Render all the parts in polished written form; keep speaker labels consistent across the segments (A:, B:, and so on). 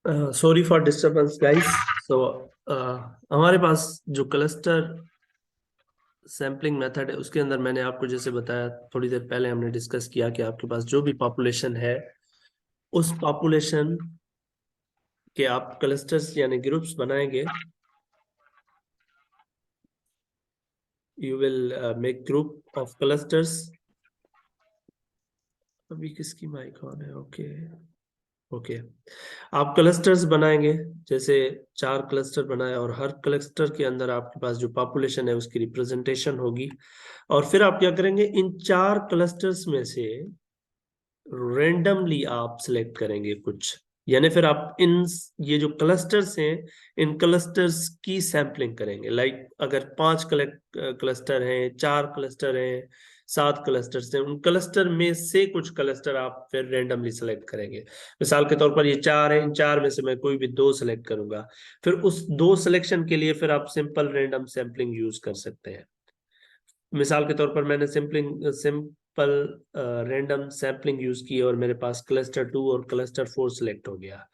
A: Sorry for disturbance guys. So हमारे पास जो क्लस्टर सैम्पलिंग मेथड है उसके अंदर मैंने आपको जैसे बताया, थोड़ी देर पहले हमने डिस्कस किया कि आपके पास जो भी पॉपुलेशन है उस पॉपुलेशन के आप क्लस्टर्स यानी ग्रुप्स बनाएंगे। You will make group of clusters. अभी किसकी माइक ऑन है? Okay okay. आप क्लस्टर्स बनाएंगे, जैसे 4 क्लस्टर बनाए और हर क्लस्टर के अंदर आपके पास जो पॉपुलेशन है उसकी रिप्रेजेंटेशन होगी। और फिर आप क्या करेंगे, इन 4 क्लस्टर्स में से रेंडमली आप सिलेक्ट करेंगे कुछ, यानी फिर आप इन ये जो क्लस्टर्स हैं इन क्लस्टर्स की सैंपलिंग करेंगे। लाइक अगर 5 क्लस्टर हैं, 4 क्लस्टर हैं, 7 क्लस्टर्स हैं, उन क्लस्टर में से कुछ क्लस्टर आप फिर रेंडमली सेलेक्ट करेंगे। मिसाल के तौर पर ये 4 हैं, इन 4 में से मैं कोई भी 2 सेलेक्ट करूंगा। फिर उस 2 सिलेक्शन के लिए फिर आप सिंपल रेंडम सैंपलिंग यूज कर सकते हैं। मिसाल के तौर पर मैंने सिंपल रैंडम सैम्पलिंग यूज की और मेरे पास क्लस्टर 2 और क्लस्टर 4 सिलेक्ट हो गया।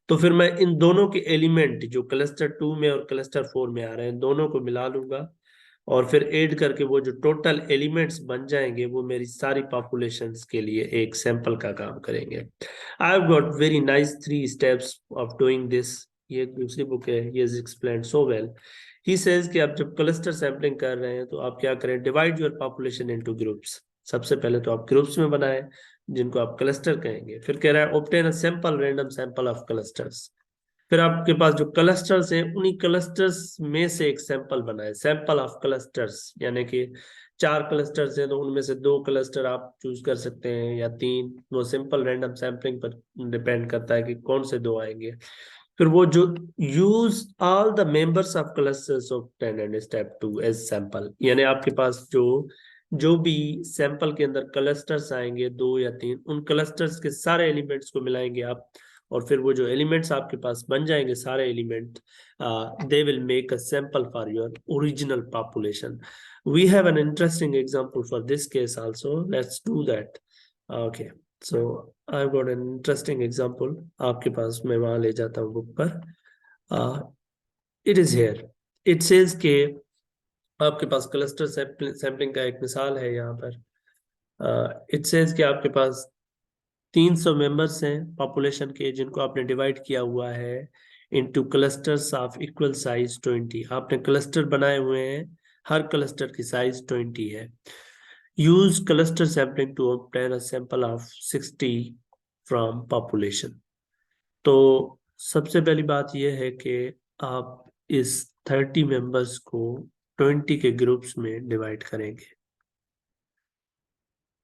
A: तो फिर मैं इन दोनों के एलिमेंट जो क्लस्टर 2 में और क्लस्टर 4 में आ रहे हैं दोनों को मिला लूंगा और फिर ऐड करके वो जो टोटल एलिमेंट्स बन जाएंगे वो मेरी सारी पॉपुलेशंस के लिए एक सैंपल का काम करेंगे। I have got very nice 3 steps of doing this. ये एक दूसरी बुक है, ये is explained so well. He says कि आप जब क्लस्टर सैम्पलिंग कर रहे हैं तो आप क्या करें, divide your population into groups. सबसे पहले तो आप ग्रुप्स में बनाएं जिनको आप क्लस्टर कहेंगे। फिर कह रहा है obtain a sample random sample of clusters. फिर आपके पास जो क्लस्टर्स हैं उन्हीं क्लस्टर्स में से एक सैंपल बनाए, सैंपल ऑफ क्लस्टर्स, यानी कि 4 क्लस्टर्स हैं तो उनमें से 2 क्लस्टर आप चूज कर सकते हैं या 3। वो सिंपल रैंडम सैम्पलिंग पर डिपेंड करता है कि कौन से 2 आएंगे। फिर वो जो use all the members of clusters of 10 and step 2 as sample, यानी आपके पास जो जो भी सैंपल के अंदर क्लस्टर्स आएंगे 2 या 3, उन क्लस्टर्स के सारे एलिमेंट्स को मिलाएंगे आप। और फिर वो जो एलिमेंट्स आपके पास बन जाएंगे सारे element, they will make a sample for your original population. We have an interesting example for this case also, let's do that. Okay, so I got an interesting example. आपके पास मैं वहां ले जाता हूँ बुक पर। It is here. It says के आपके पास क्लस्टर सैम्पलिंग का एक मिसाल है यहाँ पर। इट सेज कि आपके पास 300 मेंबर्स हैं पॉपुलेशन के जिनको आपने डिवाइड किया हुआ है into clusters of equal size 20। आपने क्लस्टर बनाए हुए हैं, हर क्लस्टर की साइज 20 है। Use cluster sampling to obtain a sample of 60 from population. तो सबसे पहली बात यह है कि आप इस 30 मेंबर्स को 20 के ग्रुप्स में डिवाइड करेंगे।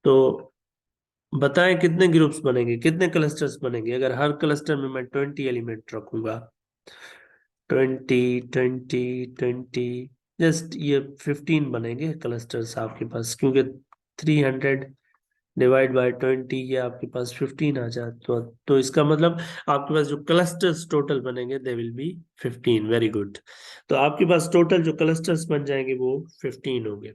A: तो बताएं कितने ग्रुप्स बनेंगे, कितने क्लस्टर्स बनेंगे अगर हर क्लस्टर में मैं 20 एलिमेंट रखूंगा। 20 20 20, जस्ट ये 15 बनेंगे क्लस्टर्स आपके पास, क्योंकि 300 डिवाइड बाय 20 ये आपके पास 15 आ जाए। तो इसका मतलब आपके पास जो क्लस्टर्स टोटल बनेंगे they will be 15। Very good. तो आपके पास टोटल जो क्लस्टर्स बन जाएंगे वो 15 होंगे।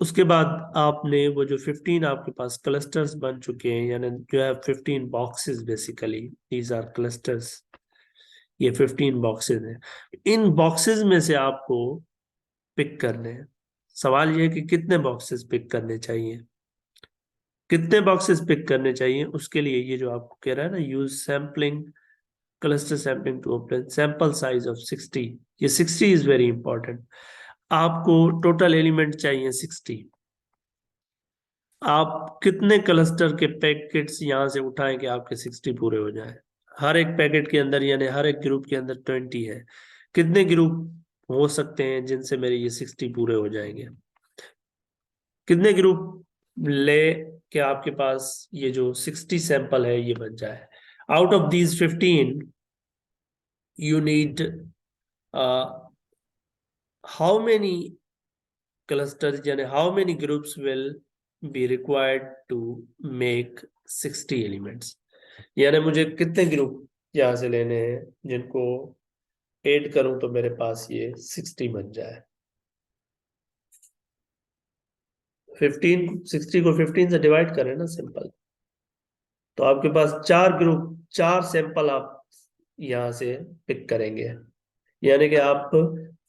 A: उसके बाद आपने वो जो 15 आपके पास क्लस्टर्स बन चुके हैं, यानी जो है 15 boxes, basically these are clusters. ये 15 बॉक्सेस हैं। इन बॉक्सेस में से आपको पिक करने हैं। सवाल ये है कि कितने बॉक्सेस पिक करने चाहिए। कितने बॉक्सेस पिक करने चाहिए उसके लिए ये जो आपको कह रहा है ना, use sampling cluster sampling to obtain sample size of 60। ये 60 इज वेरी इंपॉर्टेंट। आपको टोटल एलिमेंट चाहिए 60। आप कितने क्लस्टर के पैकेट्स यहां से उठाएं कि आपके 60 पूरे हो जाए। हर एक पैकेट के अंदर यानी हर एक ग्रुप के अंदर 20 है। कितने ग्रुप हो सकते हैं जिनसे मेरे ये 60 पूरे हो जाएंगे। कितने ग्रुप ले के आपके पास ये जो 60 सैंपल है ये बन जाए। Out of these 15 you need how many clusters, यानी how many groups will be required to make 60 elements. यानी मुझे कितने ग्रुप यहां से लेने हैं जिनको ऐड करूं तो मेरे पास ये 60 बन जाए। 15 60 को 15 से डिवाइड करें ना, सिंपल। तो आपके पास 4 ग्रुप, 4 सैंपल आप यहाँ से पिक करेंगे, यानी कि आप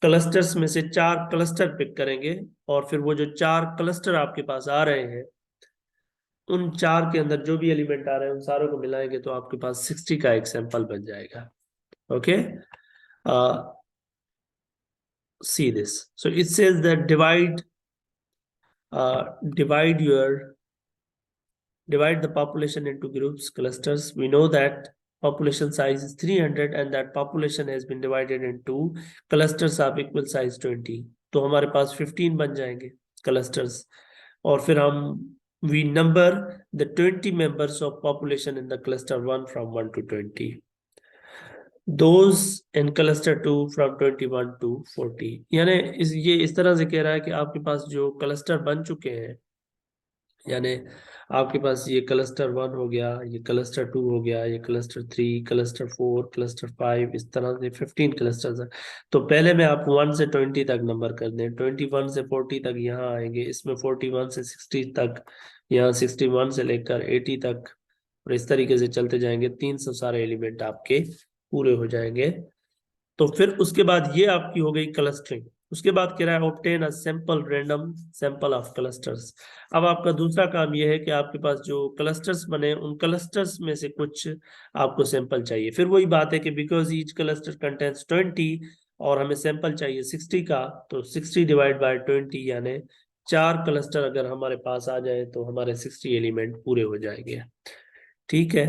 A: क्लस्टर्स में से 4 क्लस्टर पिक करेंगे, और फिर वो जो 4 क्लस्टर आपके पास आ रहे हैं, उन 4 के अंदर जो भी एलिमेंट आ रहे हैं उन सारों को मिलाएंगे तो आपके पास 60 का एक सैंपल बन जाएगा। Okay, see this. So it says that divide your divide the population into groups, clusters. We know that population size is 300 and that population has been divided into clusters of equal size 20. तो हमारे पास 15 बन जाएंगे clusters, और फिर हम we number the 20 members of population in the cluster 1 from 1 to 20. Those in cluster 2 from 21 to 40. यानी ये इस तरह से कह रहा है कि आपके पास जो क्लस्टर बन चुके हैं, यानी आपके पास ये क्लस्टर 1 हो गया, ये क्लस्टर 2 हो गया, ये क्लस्टर 3, क्लस्टर 4, क्लस्टर 5, इस तरह से 15 क्लस्टर्स है। तो पहले में आप 1 से 20 तक नंबर कर दें, 21 से 40 तक यहाँ आएंगे, इसमें 41 से 60 तक, यहाँ 61 से लेकर 80 तक, और इस तरीके से चलते जाएंगे, 300 सारे एलिमेंट आपके पूरे हो जाएंगे। तो फिर उसके बाद ये आपकी हो गई क्लस्टरिंग। उसके बाद कह रहा है obtain a sample random sample of clusters. अब आपका दूसरा काम ये है कि आपके पास जो क्लस्टर्स बने उन क्लस्टर्स में से कुछ आपको सैंपल चाहिए। फिर वही बात है कि बिकॉज ईच क्लस्टर कंटेंस 20 और हमें सैंपल चाहिए 60 का, तो 60 डिवाइड बाय 20, यानी 4 क्लस्टर अगर हमारे पास आ जाए तो हमारे 60 एलिमेंट पूरे हो जाएंगे। ठीक है,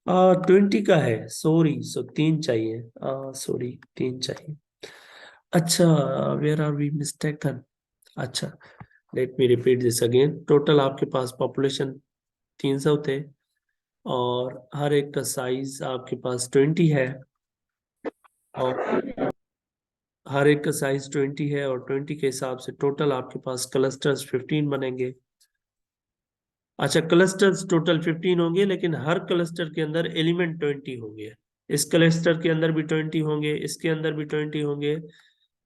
A: 20 का है, सॉरी, सो 3 चाहिए, सॉरी 3 चाहिए। अच्छा, वेयर आर वी मिस्टेकन? अच्छा, let me repeat this again. Total आपके पास पॉपुलेशन 300 थे, और हर एक का साइज आपके पास 20 है, और हर एक का साइज 20 है, और 20 के हिसाब से टोटल आपके पास क्लस्टर्स 15 बनेंगे। अच्छा, क्लस्टर्स टोटल 15 होंगे, लेकिन हर क्लस्टर के अंदर एलिमेंट 20 होंगे। इस क्लस्टर के अंदर भी 20 होंगे, इसके अंदर भी 20 होंगे,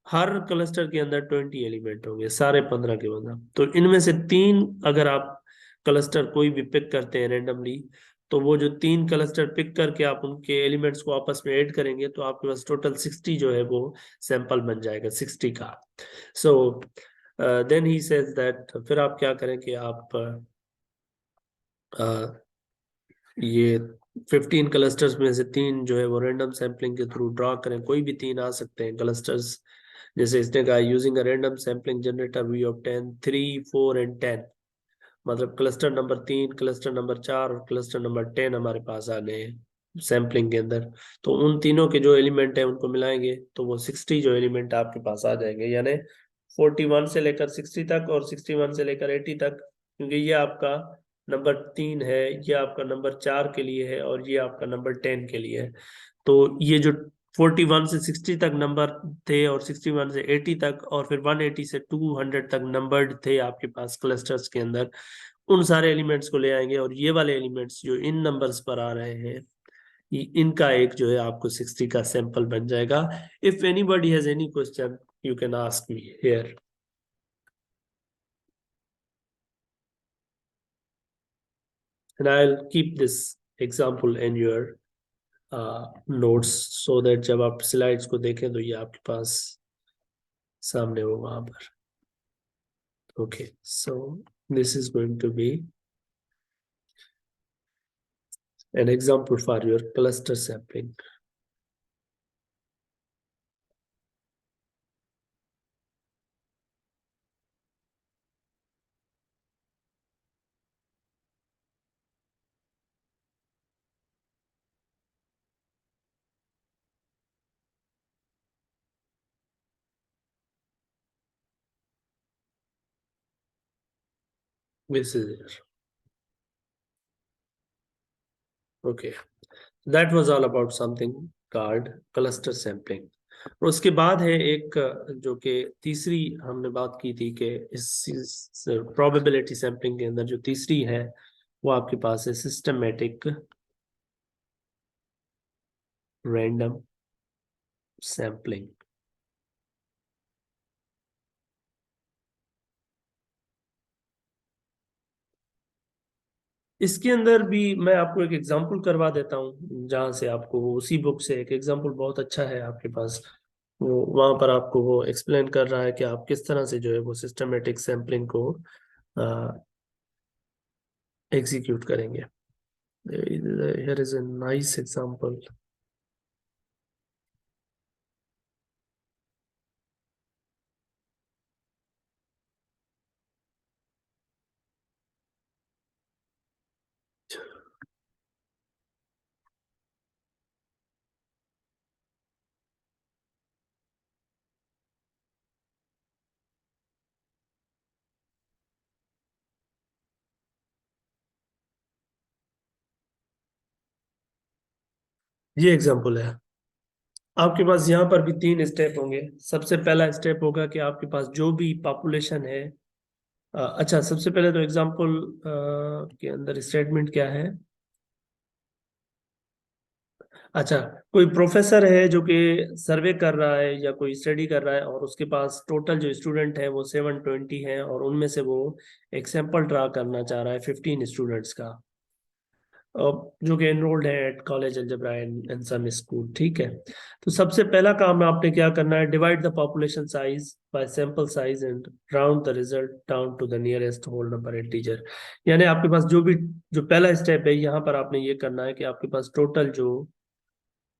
A: हर क्लस्टर के अंदर 20 एलिमेंट होंगे, सारे 15 के 15। तो इनमें से 3 अगर आप क्लस्टर कोई भी पिक करते हैं रेंडमली, तो वो जो 3 क्लस्टर पिक करके आप उनके एलिमेंट्स को आपस में ऐड करेंगे तो आपके पास टोटल 60 जो है वो सैंपल बन जाएगा, 60 का। So then he says that, फिर आप क्या करें कि आप ये 15 क्लस्टर्स में से 3 जो है वो रैंडम सैम्पलिंग के थ्रू ड्रॉ करें। कोई भी 3 आ सकते हैं क्लस्टर्स, जैसे इसने कहा using a random sampling generator we obtain 3, 4 and 10। मतलब क्लस्टर नंबर 3, क्लस्टर नंबर 4 और क्लस्टर नंबर 10 हमारे पास आ गए हैं सैम्पलिंग के अंदर। तो उन तीनों के जो एलिमेंट है उनको मिलाएंगे तो वो 60 जो एलिमेंट आपके पास आ जाएंगे, यानी 41 से लेकर 60 तक और 61 से लेकर 80 तक, क्योंकि ये आपका नंबर 3 है, ये आपका नंबर 4 के लिए है, और ये आपका नंबर 10 के लिए है। तो ये जो 41 से 60 तक नंबर थे, और 61 से 80 तक, और फिर 180 से 200 तक नंबर्ड थे आपके पास क्लस्टर्स के अंदर, उन सारे एलिमेंट्स को ले आएंगे, और ये वाले एलिमेंट्स जो इन नंबर्स पर आ रहे हैं, इनका एक जो है आपको 60 का सैंपल बन जाएगा। If anybody has any question you can ask me here, and I'll keep this example in your notes so that जब आप स्लाइड्स को देखें तो ये आपके पास सामने हो वहां पर। Okay, so this is going to be an example for your cluster sampling. This is it. Okay, that was all about something called cluster sampling. और उसके बाद है एक जो कि तीसरी हमने बात की थी कि इस प्रोबेबिलिटी सैम्पलिंग के अंदर जो तीसरी है वो आपके पास है सिस्टमेटिक रैंडम सैम्पलिंग। इसके अंदर भी मैं आपको एक एग्जांपल करवा देता हूँ, जहाँ से आपको वो उसी बुक से एक एग्जांपल बहुत अच्छा है आपके पास, वो वहां पर आपको वो एक्सप्लेन कर रहा है कि आप किस तरह से जो है वो सिस्टमेटिक सैम्पलिंग को एग्जीक्यूट करेंगे। Here is a nice example. ये एग्जांपल है। आपके पास यहाँ पर भी तीन स्टेप होंगे। सबसे पहला स्टेप होगा कि आपके पास जो भी पॉपुलेशन है, अच्छा सबसे पहले तो एग्जांपल के अंदर स्टेटमेंट क्या है। अच्छा, कोई प्रोफेसर है जो कि सर्वे कर रहा है या कोई स्टडी कर रहा है, और उसके पास टोटल जो स्टूडेंट है वो 720 है, और उनमें से वो एक सैंपल ड्रा करना चाह रहा है 15 स्टूडेंट्स का, जो कि एनरोल्ड है at college algebra and some school. ठीक है, तो सबसे पहला काम आपने क्या करना है, divide the population size by sample size and round the result down to the nearest whole number integer. यानी आपके पास जो भी, जो पहला स्टेप है यहाँ पर आपने ये करना है कि आपके पास टोटल जो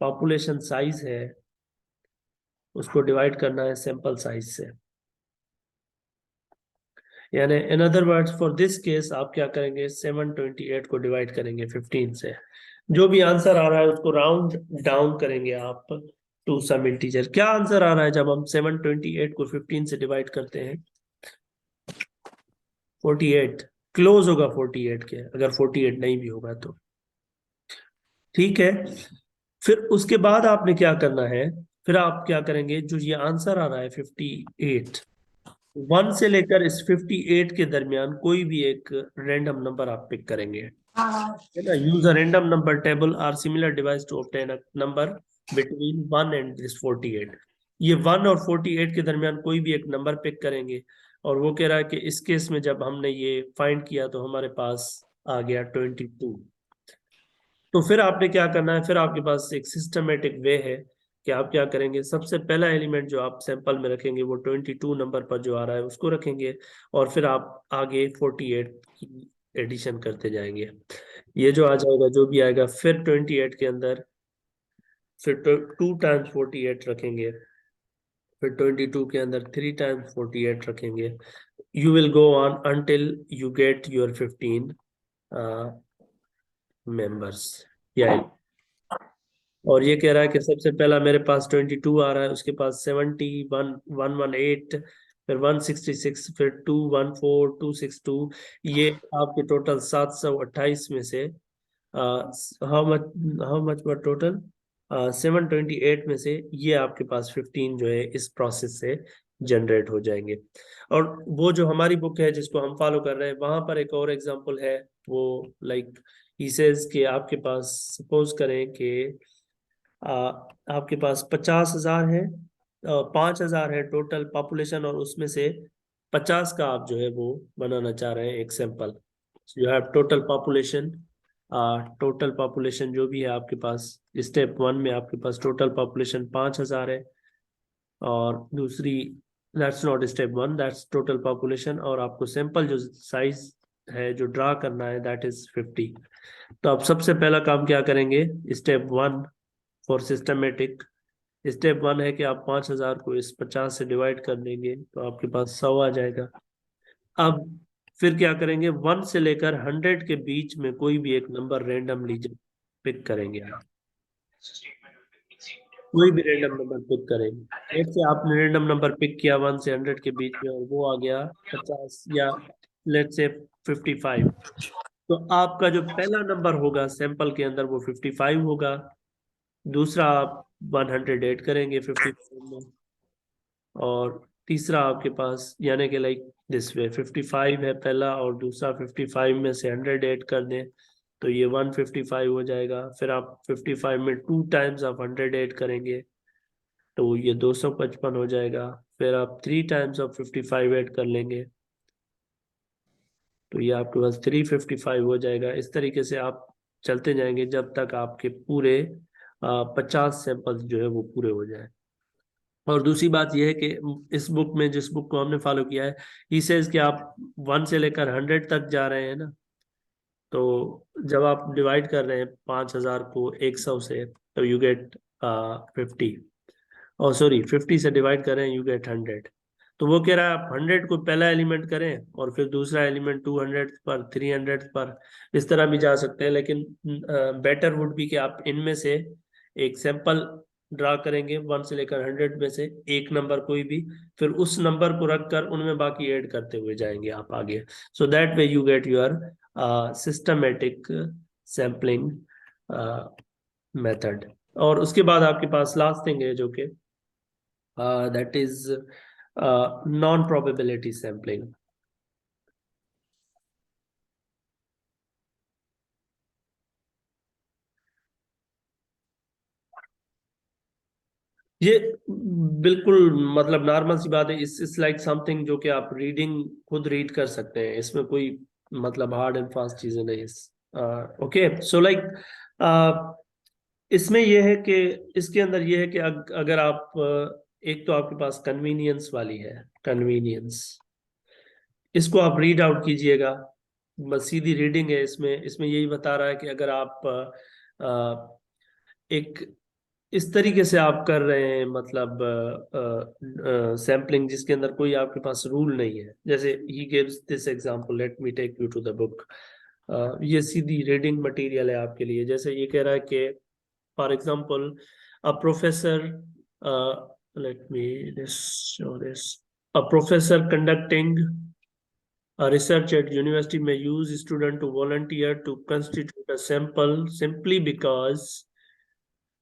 A: पॉपुलेशन साइज है उसको डिवाइड करना है सैंपल साइज से। यानी in other words for this case आप क्या करेंगे, 728 को डिवाइड करेंगे 15 से। जो भी आंसर आ रहा है उसको राउंड डाउन करेंगे आप टू सम इंटीजर। क्या आंसर आ रहा है जब हम 728 को 15 से डिवाइड करते हैं? 48। क्लोज होगा 48 के, अगर 48 नहीं भी होगा तो। ठीक है, फिर उसके बाद आपने क्या करना है, फिर आप क्या करेंगे, जो ये आंसर आ रहा है 58, 1 से लेकर इस 58 के दरमियान कोई भी एक रैंडम नंबर आप पिक करेंगे, है ना। Use a random number table or similar device to obtain a number between 1 and this 48। ये 1 और 48 के दरमियान कोई भी एक नंबर पिक करेंगे, और वो कह रहा है कि इस केस में जब हमने ये फाइंड किया तो हमारे पास आ गया 22। तो फिर आपने क्या करना है, फिर आपके पास एक सिस्टमेटिक वे है कि आप क्या करेंगे, सबसे पहला एलिमेंट जो आप सैंपल में रखेंगे वो 22 नंबर पर जो आ रहा है उसको रखेंगे, और फिर आप आगे 48 की एडिशन करते जाएंगे। ये जो आ जाएगा, जो भी आएगा, फिर 28 के अंदर फिर 2 टाइम्स 48 रखेंगे, फिर 22 के अंदर 3 टाइम्स 48 रखेंगे। You will go on until you get your 15 members. या, और ये कह रहा है कि सबसे पहला मेरे पास 22 आ रहा है, उसके पास 70, 118, फिर 166, फिर 214, 262। ये आपके टोटल 728 में से हाउ मच, हाउ मच पर टोटल 728 में से ये आपके पास 15 जो है इस प्रोसेस से जनरेट हो जाएंगे। और वो जो हमारी बुक है जिसको हम फॉलो कर रहे हैं, वहां पर एक और एग्जांपल है। वो लाइक ही सेज कि आपके पास, सपोज करें कि आ, आपके पास 50,000 है, 5,000 है टोटल पॉपुलेशन, और उसमें से 50 का आप जो है वो बनाना चाह रहे हैं एक sample. You have total population, total population जो भी है आपके पास, स्टेप 1 में आपके पास टोटल पॉपुलेशन 5,000 है, और दूसरी, that's not step 1, that's total population, और आपको सैंपल जो साइज है जो ड्रा करना है दैट इज 50। तो आप सबसे पहला काम क्या करेंगे, स्टेप 1 फॉर सिस्टमेटिक, स्टेप 1 है कि आप 5,000 को इस 50 से डिवाइड कर देंगे तो आपके पास 100 आ जाएगा। अब फिर क्या करेंगे, 1 से लेकर 100 के बीच में कोई भी एक नंबर रेंडमली पिक करेंगे आप, कोई भी रेंडम नंबर पिक करेंगे। एक से आपने रेंडम नंबर पिक किया 1 से 100 के बीच में, और वो आ गया 50, या लेट से 55। तो आपका जो पहला नंबर होगा सैंपल के अंदर वो 55 होगा। दूसरा आप 108 करेंगे 55 में, और तीसरा आपके पास, यानी कि लाइक दिस वे, 55 है पहला, और दूसरा 55 में से 108 कर दें तो ये 155 हो जाएगा। फिर आप 55 में 2 टाइम्स आप 108 करेंगे तो ये 255 हो जाएगा। फिर आप 3 टाइम्स ऑफ 55 ऐड कर लेंगे तो ये आपके पास 355 हो जाएगा। इस तरीके से आप चलते जाएंगे जब तक आपके पूरे 50 सैंपल्स जो है वो पूरे हो जाए। और दूसरी बात यह है कि इस बुक में, जिस बुक को हमने फॉलो किया है, ही सेज कि आप 1 से लेकर 100 तक जा रहे हैं ना, तो जब आप डिवाइड कर रहे हैं 5000 को 100 से, तो यू गेट 50, और सॉरी 50 से डिवाइड करें यू गेट 100। तो वो कह रहा है आप 100 को पहला एलिमेंट करें और फिर दूसरा एलिमेंट 200 पर, 300 पर, इस तरह भी जा सकते हैं। लेकिन बेटर वुड बी कि आप इनमें से एक सैंपल ड्रा करेंगे 1 से लेकर 100 में से एक नंबर कोई भी, फिर उस नंबर को रखकर उनमें बाकी ऐड करते हुए जाएंगे आप आगे। So that way you get your systematic sampling method. और उसके बाद आपके पास लास्ट थिंग है जो कि that is non-probability sampling। ये बिल्कुल मतलब नॉर्मल सी बात है। इस लाइक समथिंग जो कि आप रीडिंग खुद रीड कर सकते हैं, इसमें कोई मतलब हार्ड एंड फास्ट चीजें नहीं। ओके, सो लाइक इसमें यह है कि इसके अंदर यह है कि अगर आप एक तो आपके पास कन्वीनियंस वाली है, कन्वीनियंस, इसको आप रीड आउट कीजिएगा। बस सीधी रीडिंग है। इसमें इसमें यही बता रहा है कि अगर आप एक इस तरीके से आप कर रहे हैं, मतलब सैम्पलिंग जिसके अंदर कोई आपके पास रूल नहीं है, जैसे ही gives this example, let me take you to the book. ये सीधी रीडिंग मटेरियल है आपके लिए। जैसे ये कह रहा है कि for example a professor, let me show this, a professor conducting research at university may use student to volunteer to constitute a sample simply because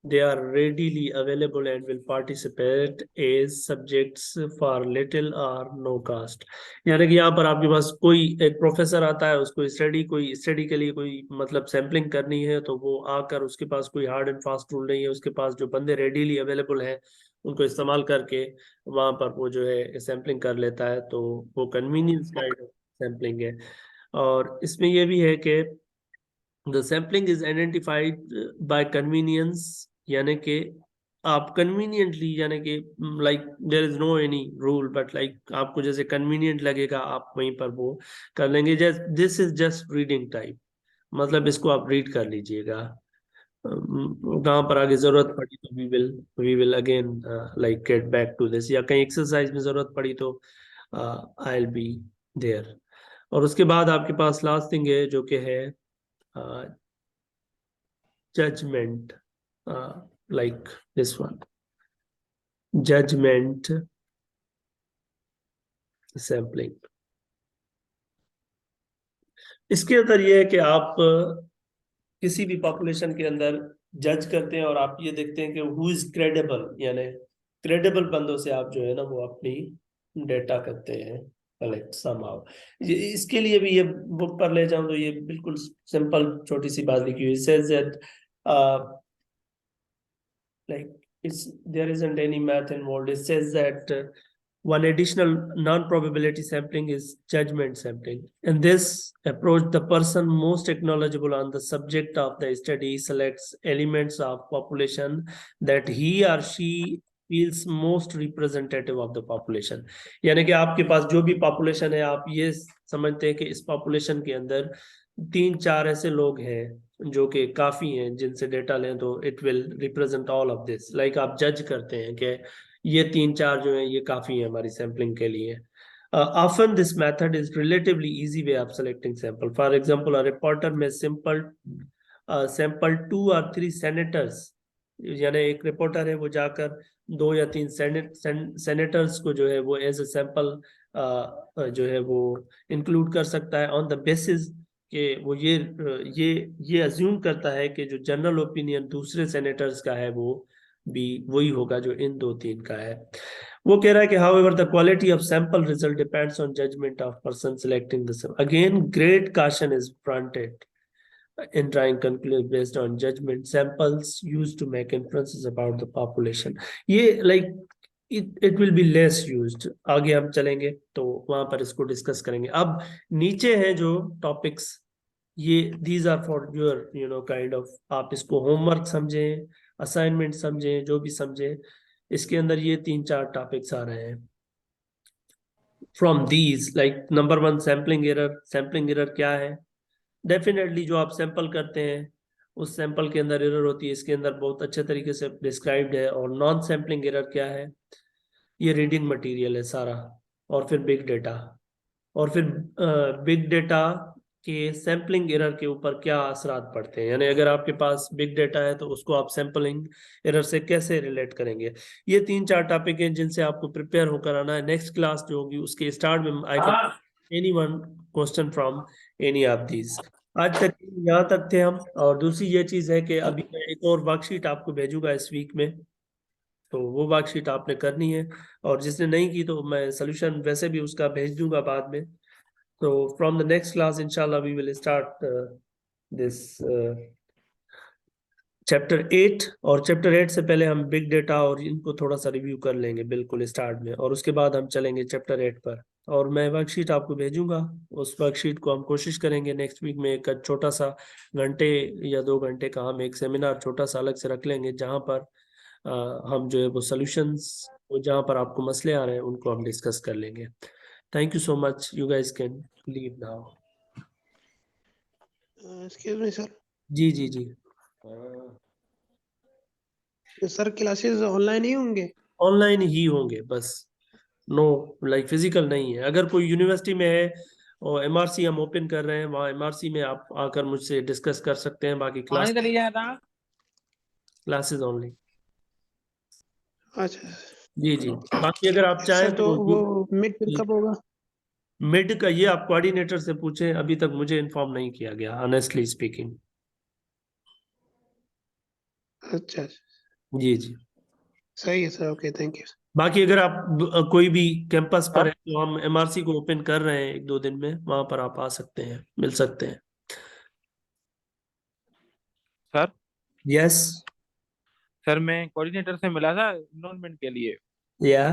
A: they are readily available and will participate as subjects for little or no cost। यानी कि यहाँ पर आपके पास कोई एक professor आता है, उसको कोई स्टडी के लिए कोई मतलब सैम्पलिंग करनी है, तो वो आकर, उसके पास कोई हार्ड एंड फास्ट रूल नहीं है, उसके पास जो बंदे रेडीली अवेलेबल हैं उनको इस्तेमाल करके वहां पर वो जो है सैम्पलिंग कर लेता है। तो वो कन्वीनियंस काइंड ऑफ सैम्पलिंग है। और इसमें यह भी है कि the sampling is identified by convenience, यानी कि आप कन्वीनियंटली, यानी कि like there is no any rule, but like आपको जैसे कन्वीनियंट लगेगा आप वहीं पर वो कर लेंगे। Just this is just reading type, मतलब इसको आप रीड कर लीजिएगा। कहाँ पर आगे जरूरत पड़ी तो we will again like get back to this, या कहीं एक्सरसाइज में जरूरत पड़ी तो आई विल बी देयर। और उसके बाद आपके पास लास्ट थिंग है जो कि है judgment, like this one, judgment sampling। इसके अंदर ये है कि आप किसी भी पॉपुलेशन के अंदर जज करते हैं और आप ये देखते हैं कि हु इज क्रेडिबल, यानी क्रेडिबल बंदों से आप जो है ना वो अपनी डेटा करते हैं कलेक्ट समहाउ। ये इसके लिए भी ये बुक पर ले जाऊं तो ये बिल्कुल सिंपल छोटी सी बात लिखी हुई है। Like it's there isn't any math involved. It says that one additional non-probability sampling is judgment sampling. In this approach, the person most knowledgeable on the subject of the study selects elements of population that he or she feels most representative of the population। यानी कि आपके पास जो भी population है, आप ये समझते हैं कि इस पॉपुलेशन के अंदर 3-4 ऐसे लोग हैं जो कि काफी हैं जिनसे डेटा लें तो it will represent all of this. Like आप जज करते हैं कि ये 3-4 जो हैं ये काफी हैं हमारी सैम्पलिंग के लिए। Often this method is relatively easy way of selecting sample. For example, a reporter may sample 2 or 3 senators। यानी एक रिपोर्टर है वो जाकर 2 या 3 सेनेटर्स को जो है वो एज ए सैंपल जो है वो इंक्लूड कर सकता है ऑन द बेसिस कि वो ये अज्यूम करता है कि जो जनरल ओपिनियन दूसरे सेनेटर्स का है वो भी वही होगा जो इन 2-3 का है। वो कह रहा है कि however the quality of sample result depends on judgment of person selecting the sample। Again, great caution is fronted in drawing conclusions based on judgment samples used to make inferences about the population। ये like it will be less used. आगे हम चलेंगे तो वहां पर इसको discuss करेंगे। अब नीचे है जो टॉपिक्स, ये these are for your kind of, आप इसको होमवर्क समझें, असाइनमेंट समझें, जो भी समझें। इसके अंदर ये 3-4 टॉपिक्स आ रहे हैं। From these, like number 1, sampling error. Sampling error क्या है? डेफिनेटली जो आप सैंपल करते हैं उस सैंपल के अंदर एरर होती है, इसके अंदर बहुत अच्छे तरीके से डिस्क्राइब्ड है। और नॉन सैम्पलिंग एरर क्या है? ये रीडिंग मटेरियल है सारा। और फिर बिग डेटा। और फिर बिग डेटा के सैम्पलिंग एरर के ऊपर क्या असरात पड़ते हैं, यानी अगर आपके पास बिग डेटा है तो उसको आप सैम्पलिंग एरर से कैसे रिलेट करेंगे। ये 3-4 टॉपिक हैं जिनसे आपको प्रिपेयर होकर आना है। नेक्स्ट क्लास जो होगी उसके स्टार्ट में I can any one question from any of these. आज तक यहाँ तक थे हम। और दूसरी ये चीज है कि अभी मैं एक और वर्कशीट आपको भेजूंगा इस वीक में, तो वो वर्कशीट आपने करनी है। और जिसने नहीं की तो मैं सोल्यूशन वैसे भी उसका भेज दूंगा बाद में। तो फ्रॉम द नेक्स्ट क्लास इंशाल्लाह we will start this chapter 8। और चैप्टर 8 से पहले हम बिग डेटा और इनको थोड़ा सा रिव्यू कर लेंगे बिल्कुल स्टार्ट में, और उसके बाद हम चलेंगे चैप्टर 8 पर। और मैं वर्कशीट आपको भेजूंगा। उस वर्कशीट को हम कोशिश करेंगे नेक्स्ट वीक में एक छोटा सा घंटे या 2 घंटे का हम एक सेमिनार छोटा सा अलग से रख लेंगे, जहाँ पर हम जो है वो सॉल्यूशंस, जहाँ पर आपको मसले आ रहे हैं उनको हम डिस्कस कर लेंगे। Thank you so much, you guys can leave now.
B: Excuse me sir.
A: जी जी जी।
B: सर क्लासेस ऑनलाइन ही होंगे?
A: ऑनलाइन ही होंगे बस, नो लाइक फिजिकल नहीं है। अगर कोई यूनिवर्सिटी में है और एमआरसी हम ओपन कर रहे हैं, वहाँ एमआरसी में आप आकर मुझसे डिस्कस कर सकते हैं, बाकी
C: पानी
A: क्लास
C: चली जाया था।
A: Classes only.
B: अच्छा
A: जी जी। बाकी अगर आप
B: सर,
A: चाहें
B: तो
A: तो
B: वो मिड फिर कब होगा?
A: मिड का ये आप कोऑर्डिनेटर से पूछें, अभी तक मुझे इन्फॉर्म नहीं किया गया ऑनेस्टली स्पीकिंग।
B: अच्छा अच्छा,
A: जी जी।
B: सही है सर। Okay, thank you.
A: बाकी अगर आप कोई भी कैंपस पर
C: सर
A: है तो हम एमआरसी को ओपन कर रहे हैं 1-2 दिन में, वहां पर आप आ सकते हैं, मिल सकते हैं।
C: Sir
A: yes.
C: सर मैं कोऑर्डिनेटर से मिला था एनरोलमेंट के लिए।
A: या